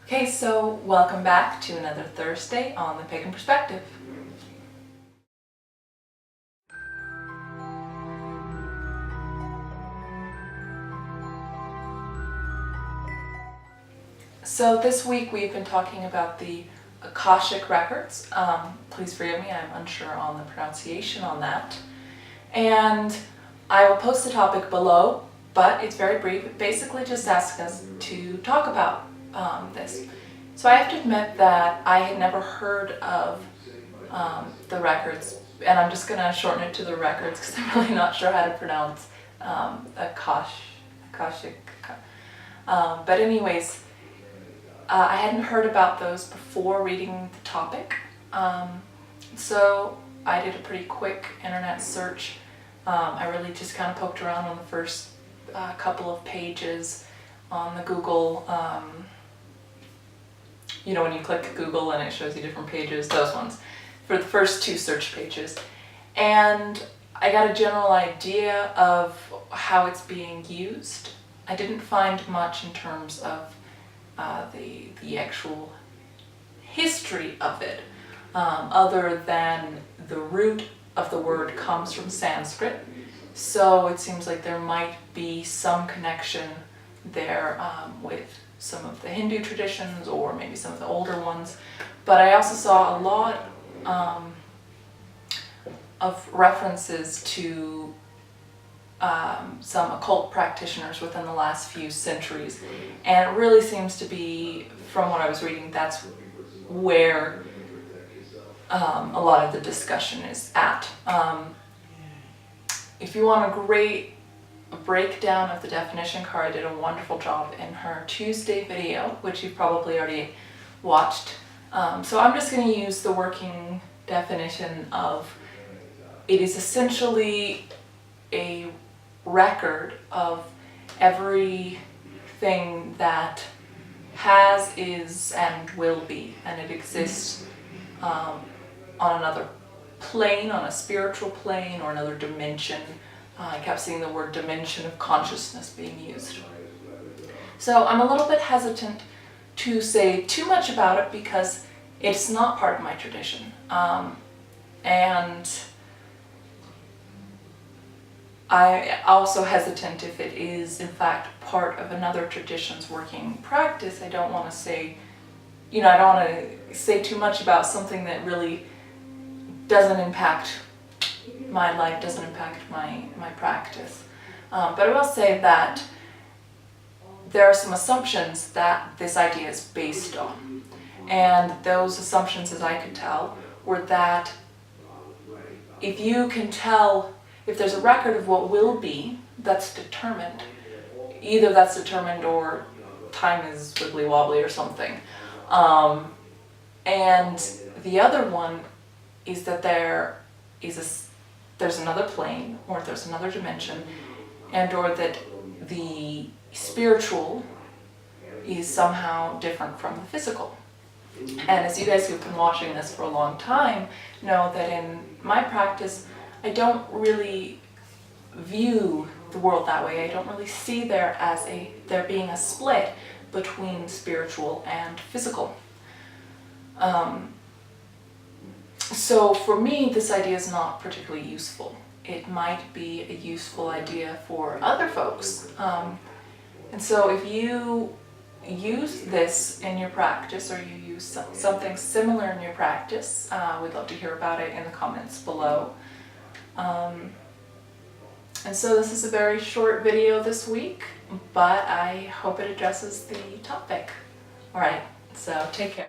Okay, so welcome back to another Thursday on the Pagan Perspective. So this week we've been talking about the Akashic records. Please forgive me, I'm unsure on the pronunciation on that. And I will post the topic below, but it's very brief. It basically just asks us to talk about this. So I have to admit that I had never heard of the records, and I'm just going to shorten it to the records because I'm really not sure how to pronounce Akashic. But anyways, I hadn't heard about those before reading the topic, so I did a pretty quick internet search. I really just kind of poked around on the first couple of pages on the Google, you know when you click Google and it shows you different pages, those ones, for the first two search pages. And I got a general idea of how it's being used. I didn't find much in terms of the actual history of it, other than the root of the word comes from Sanskrit, so it seems like there might be some connection there with some of the Hindu traditions or maybe some of the older ones. But I also saw a lot of references to some occult practitioners within the last few centuries, and it really seems to be, from what I was reading, that's where a lot of the discussion is at. If you want a great breakdown of the definition, Cara did a wonderful job in her Tuesday video, which you've probably already watched. So I'm just going to use the working definition of it is essentially a record of everything that has, is, and will be, and it exists on another plane, on a spiritual plane or another dimension. I kept seeing the word dimension of consciousness being used. So I'm a little bit hesitant to say too much about it because it's not part of my tradition. And I also hesitant if it is in fact part of another tradition's working practice. I don't want to say, I don't want to say too much about something that really doesn't impact my life, doesn't impact my practice. But I will say that there are some assumptions that this idea is based on. And those assumptions, as I could tell, were that if you can tell, if there's a record of what will be, that's determined. Either that's determined or time is wibbly wobbly or something. And the other one is that there's another plane, or there's another dimension, and or that the spiritual is somehow different from the physical. And as you guys who've been watching this for a long time know that in my practice, I don't really view the world that way. I don't really see there being a split between spiritual and physical. So for me, this idea is not particularly useful. It might be a useful idea for other folks. And so if you use this in your practice, or you use something similar in your practice, we'd love to hear about it in the comments below. And so this is a very short video this week, but I hope it addresses the topic. Alright, so take care.